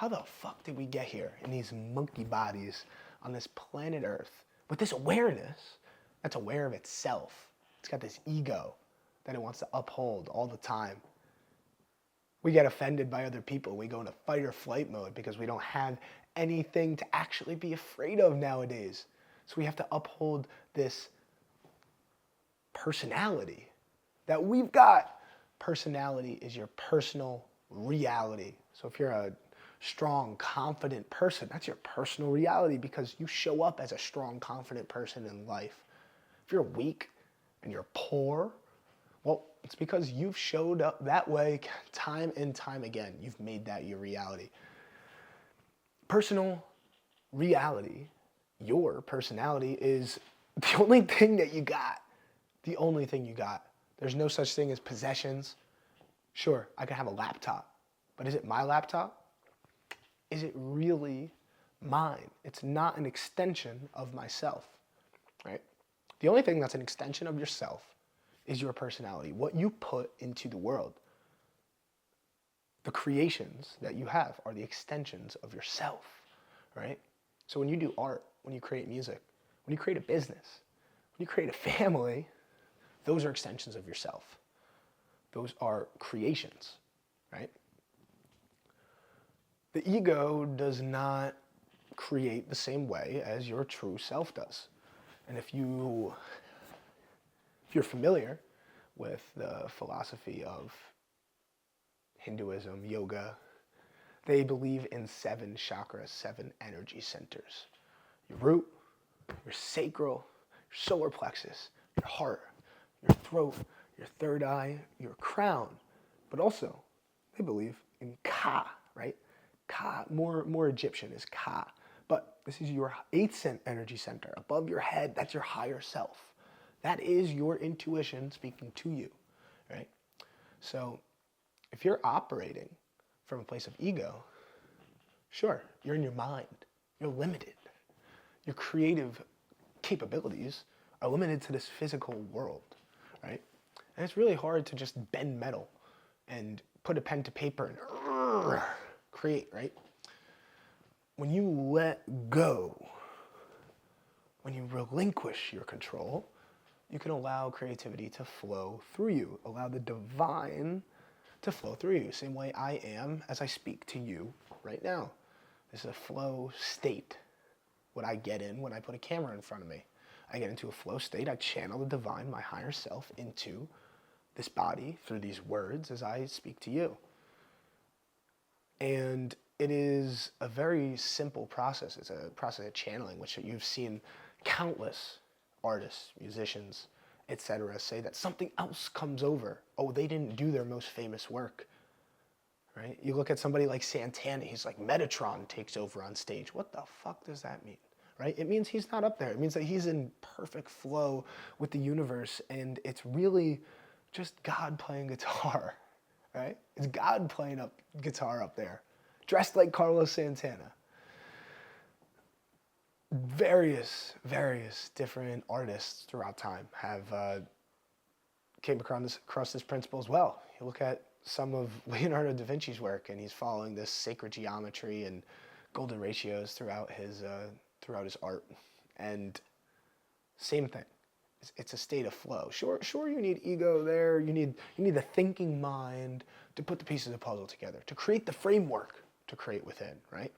how the fuck did we get here in these monkey bodies on this planet Earth with this awareness that's aware of itself? It's got this ego that it wants to uphold all the time. We get offended by other people. We go into fight or flight mode because we don't have anything to actually be afraid of nowadays. So we have to uphold this personality that we've got. Personality is your personal reality. So if you're a strong, confident person, that's your personal reality because you show up as a strong, confident person in life. If you're weak and you're poor, well, it's because you've showed up that way time and time again. You've made that your reality. Personal reality, your personality, is the only thing that you got. The only thing you got. There's no such thing as possessions. Sure, I can have a laptop, but is it my laptop? Is it really mine? It's not an extension of myself, right? The only thing that's an extension of yourself is your personality, what you put into the world. The creations that you have are the extensions of yourself, right? So when you do art, when you create music, when you create a business, when you create a family, those are extensions of yourself. Those are creations, right? The ego does not create the same way as your true self does. And if you're familiar with the philosophy of Hinduism, yoga, they believe in 7 chakras, 7 energy centers. Your root, your sacral, your solar plexus, your heart, your throat, your third eye, your crown. But also, they believe in Ka, right? Ka, more Egyptian is Ka. But this is your 8th energy center. Above your head, that's your higher self. That is your intuition speaking to you, right? So if you're operating from a place of ego, sure, you're in your mind. You're limited. Your creative capabilities are limited to this physical world, right? And it's really hard to just bend metal and put a pen to paper and create, right? When you let go, when you relinquish your control, you can allow creativity to flow through you, allow the divine to flow through you, same way I am as I speak to you right now. This is a flow state, what I get in when I put a camera in front of me. I get into a flow state, I channel the divine, my higher self, into this body through these words as I speak to you. And it is a very simple process. It's a process of channeling, which you've seen countless artists, musicians, etc. say that something else comes over. Oh, they didn't do their most famous work, right? You look at somebody like Santana, he's like Metatron takes over on stage. What the fuck does that mean, right? It means he's not up there. It means that he's in perfect flow with the universe, and it's really just God playing guitar, right? It's God playing guitar up there, dressed like Carlos Santana. Various different artists throughout time have came across this principle as well. You look at some of Leonardo da Vinci's work, and he's following this sacred geometry and golden ratios throughout his art. And same thing. It's a state of flow. Sure, you need ego there. You need the thinking mind to put the pieces of the puzzle together, to create the framework to create within, right?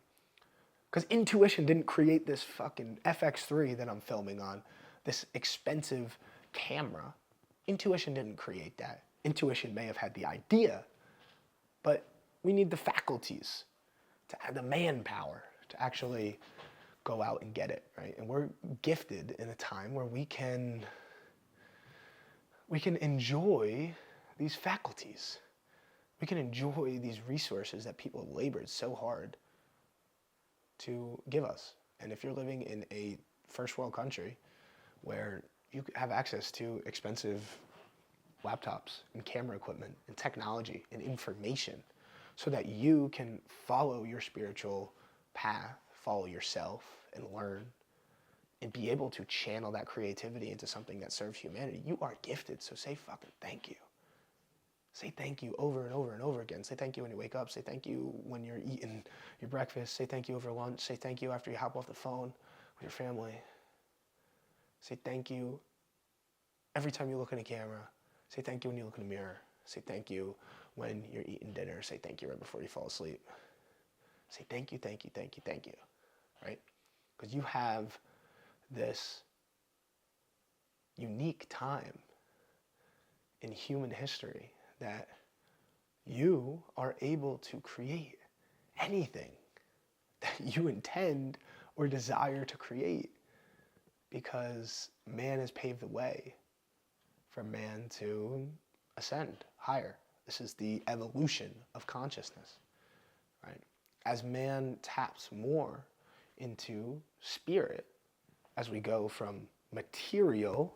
Because intuition didn't create this fucking FX3 that I'm filming on, this expensive camera. Intuition didn't create that. Intuition may have had the idea, but we need the faculties to have the manpower to actually go out and get it, right? And we're gifted in a time where we can enjoy these faculties. We can enjoy these resources that people have labored so hard to give us. And if you're living in a first world country where you have access to expensive laptops and camera equipment and technology and information so that you can follow your spiritual path, follow yourself and learn and be able to channel that creativity into something that serves humanity, you are gifted. So say fucking thank you. Say thank you over and over and over again. Say thank you when you wake up. Say thank you when you're eating your breakfast. Say thank you over lunch. Say thank you after you hop off the phone with your family. Say thank you every time you look in a camera. Say thank you when you look in the mirror. Say thank you when you're eating dinner. Say thank you right before you fall asleep. Say thank you, thank you, thank you, thank you, right? Because you have this unique time in human history that you are able to create anything that you intend or desire to create, because man has paved the way for man to ascend higher. This is the evolution of consciousness, right? As man taps more into spirit, as we go from material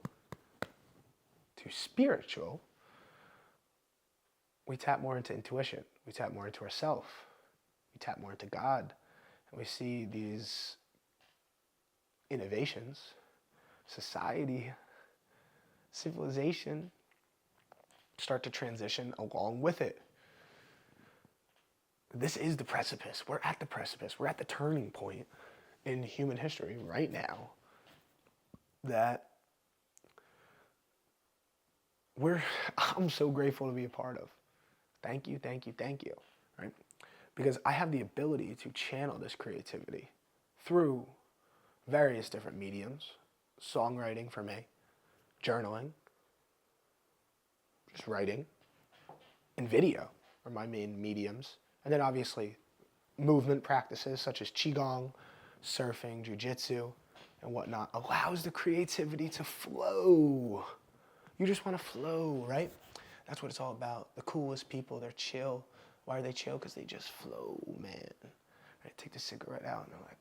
to spiritual, we tap more into intuition. We tap more into ourself. We tap more into God. And we see these innovations, society, civilization start to transition along with it. This is the precipice. We're at the precipice. We're at the turning point in human history right now that I'm so grateful to be a part of. Thank you, thank you, thank you, right? Because I have the ability to channel this creativity through various different mediums. Songwriting for me, journaling, just writing, and video are my main mediums. And then obviously movement practices such as Qigong, surfing, jiu-jitsu, and whatnot allows the creativity to flow. You just want to flow, right? That's what it's all about. The coolest people, they're chill. Why are they chill? Because they just flow, man. Right? Take the cigarette out and they're like,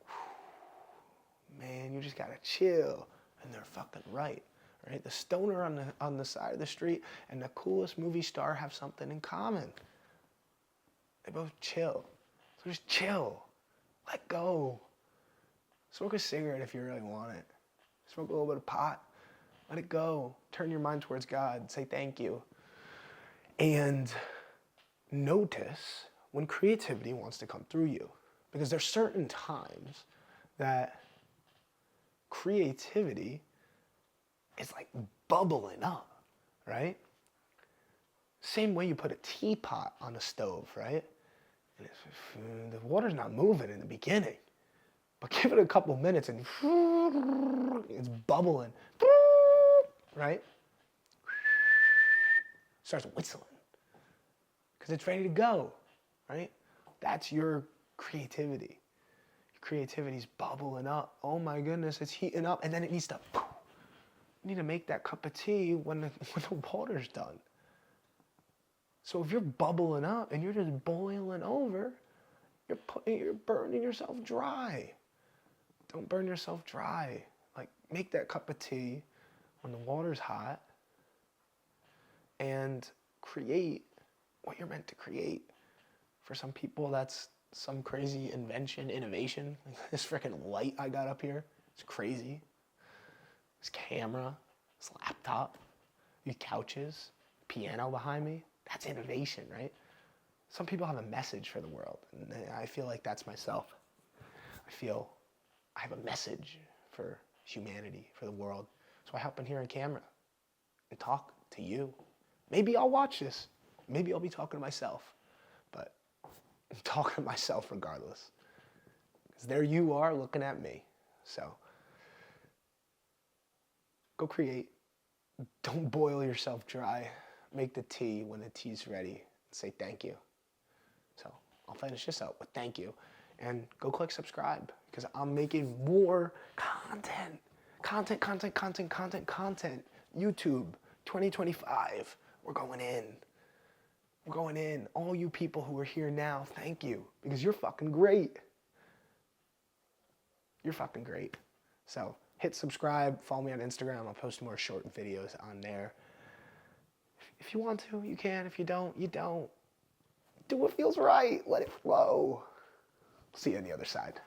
man, you just gotta chill. And they're fucking right. Right? The stoner on the side of the street and the coolest movie star have something in common. They both chill. So just chill. Let go. Smoke a cigarette if you really want it. Smoke a little bit of pot. Let it go. Turn your mind towards God. Say thank you. And notice when creativity wants to come through you. Because there's certain times that creativity is like bubbling up, right? Same way you put a teapot on a stove, right? And the water's not moving in the beginning. But give it a couple minutes and it's bubbling, right? Starts whistling because it's ready to go, right? That's your creativity. Your creativity's bubbling up. Oh my goodness, it's heating up, and then it needs to. You need to make that cup of tea when the water's done. So if you're bubbling up and you're just boiling over, you're burning yourself dry. Don't burn yourself dry. Like, make that cup of tea when the water's hot and create what you're meant to create. For some people, that's some crazy invention, innovation. Like this freaking light I got up here, it's crazy. This camera, this laptop, these couches, piano behind me, that's innovation, right? Some people have a message for the world, and I feel like that's myself. I feel I have a message for humanity, for the world. So I hop in here on camera and talk to you. Maybe I'll watch this. Maybe I'll be talking to myself, but I'm talking to myself regardless. Because there you are looking at me. So go create. Don't boil yourself dry. Make the tea when the tea's ready. Say thank you. So I'll finish this out with thank you. And go click subscribe because I'm making more content. Content. YouTube 2025. We're going in. We're going in. All you people who are here now, thank you. Because you're fucking great. You're fucking great. So hit subscribe. Follow me on Instagram. I'll post more short videos on there. If you want to, you can. If you don't, you don't. Do what feels right. Let it flow. See you on the other side.